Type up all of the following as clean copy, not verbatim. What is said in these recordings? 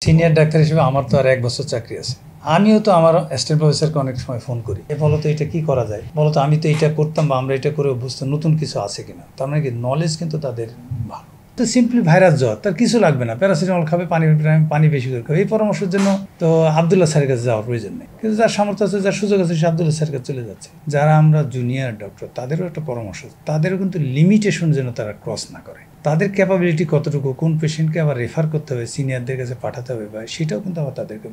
Senior doctor হিসেবে আমার তো আর ১ বছর চাকরি আছে। আমিও তো আমার অ্যাসিস্ট্যান্ট প্রফেসরকে অনেক সময় ফোন করি। বলো তো এটা কি করা যায়? বলো তো আমি তো এইটা করতাম বা আমরা এটা করে অভ্যস্ত, নতুন কিছু আছে কিনা? তার মানে কি নলেজ কিন্তু তাদের ভালো। তো সিম্পলি ভাইরাস জ্বর, তার কিছু লাগবে না, প্যারাসিটামল খাবে, পানি বেশি করে খাবে। এই পরামর্শের জন্য তো আবদুল্লাহ স্যারের কাছে যাওয়ার প্রয়োজন নেই, কিন্তু যার সামর্থ্য আছে, যার সুযোগ আছে, সে আবদুল্লাহ স্যারের কাছে চলে যাচ্ছে। যারা আমরা জুনিয়র ডক্টর, তাদেরও একটা পরামর্শ, তাদেরও কিন্তু লিমিটেশন যেন তারা ক্রস না করে। তাদের ক্যাপাবিলিটি কতটুকু, কোন পেশেন্টকে আবার রেফার করতে হবে, সিনিয়রদের কাছে পাঠাতে হবে, বা সেটাও কিন্তু আবার তাদেরকে,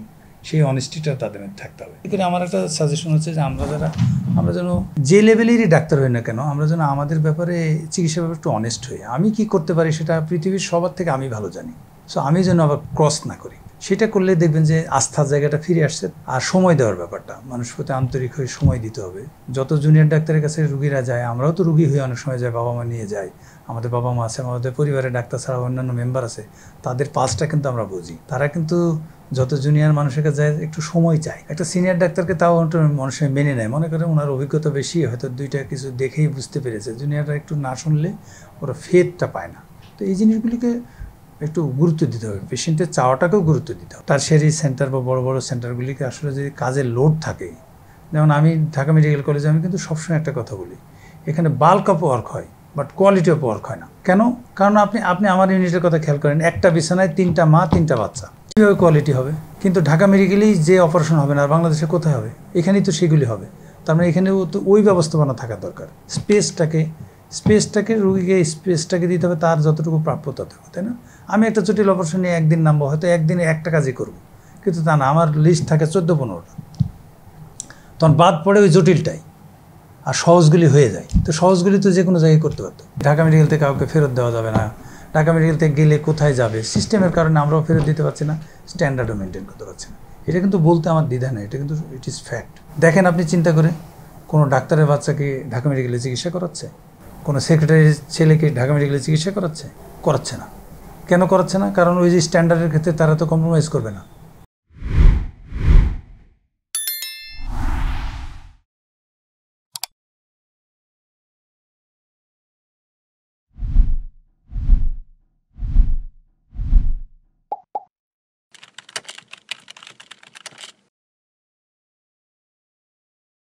সেই অনেস্টিটা তাদের মধ্যে থাকতে হবে। এখানে আমার একটা সাজেশন হচ্ছে যে আমরা যেন যে লেভেলেরই ডাক্তার হই না কেন, আমরা যেন আমাদের ব্যাপারে, চিকিৎসা ব্যাপারে একটু অনেস্ট হই। আমি কি করতে পারি সেটা পৃথিবীর সবার থেকে আমি ভালো জানি। সো আমি যেন আবার ক্রস না করি, সেটা করলে দেখবেন যে আস্থার জায়গাটা ফিরে আসছে। আর সময় দেওয়ার ব্যাপারটা, মানুষ প্রতি আন্তরিক হয়ে সময় দিতে হবে। যত জুনিয়র ডাক্তারের কাছে রুগীরা যায়, আমরাও তো রুগী হয়ে অনেক সময় যাই, বাবা মা নিয়ে যাই, আমাদের বাবা মা আছে, আমাদের পরিবারের ডাক্তার ছাড়া অন্যান্য মেম্বার আছে, তাদের পালসটা কিন্তু আমরা বুঝি। তারা কিন্তু যত জুনিয়র মানুষের কাছে যায় একটু সময় চায়। একটা সিনিয়র ডাক্তারকে তাও একটু মানুষের মেনে নেয়, মনে করে ওনার অভিজ্ঞতা বেশি, হয়তো দুইটা কিছু দেখেই বুঝতে পেরেছে। জুনিয়ররা একটু না শুনলে ওরা ফেদটা পায় না। তো এই জিনিসগুলিকে একটু গুরুত্ব দিতে হবে, পেশেন্টের চাওয়াটাকেও গুরুত্ব দিতে হবে। টারশিয়ারি সেন্টার বা বড় বড় সেন্টারগুলিকে আসলে যদি কাজের লোড থাকে, যেমন আমি ঢাকা মেডিকেল কলেজে আমি কিন্তু সবসময় একটা কথা বলি, এখানে বাল্ক অফ ওয়ার্ক হয়, বাট কোয়ালিটি অফ ওয়ার্ক হয় না। কেন? কারণ আপনি আমার ইউনিটের কথা খেয়াল করেন, একটা বিছানায় 3টা মা 3টা বাচ্চা, কীভাবে কোয়ালিটি হবে? কিন্তু ঢাকা মেডিকেলেই যে অপারেশন হবে না, আর বাংলাদেশে কোথায় হবে? এখানেই তো সেগুলি হবে। তার মানে এখানেও তো ওই ব্যবস্থাপনা থাকা দরকার। স্পেসটাকে রুগীকে স্পেসটাকে দিতে হবে, তার যতটুকু প্রাপ্য ততটুকু, তাই না? আমি একটা জটিল অপারেশন নিয়ে একদিন নামবো, হয়তো একদিনে একটা কাজই করবো, কিন্তু তা না, আমার লিস্ট থাকে 14-15টা। তখন বাদ পড়ে ওই জটিলটাই, আর সহজগুলি হয়ে যায়। তো সহজগুলি তো যে কোনো জায়গায় করতে পারতো। ঢাকা মেডিকেল থেকে কাউকে ফেরত দেওয়া যাবে না, ঢাকা মেডিকেল থেকে গেলে কোথায় যাবে, সিস্টেমের কারণে আমরাও ফেরত দিতে পারছি না, স্ট্যান্ডার্ডও মেনটেন করতে পারছি না। এটা কিন্তু বলতে আমার দ্বিধা নেই, এটা কিন্তু ইট ইজ ফ্যাক্ট। দেখেন, আপনি চিন্তা করে, কোনো ডাক্তারের বাচ্চাকে ঢাকা মেডিকেলে চিকিৎসা করাচ্ছে? কোনো সেক্রেটারির ছেলেকে ঢাকা মেডিকেলে চিকিৎসা করাচ্ছে না। কেন করাচ্ছে না? কারণ ওই যে স্ট্যান্ডার্ডের ক্ষেত্রে তারা তো কম্প্রোমাইজ করবে না।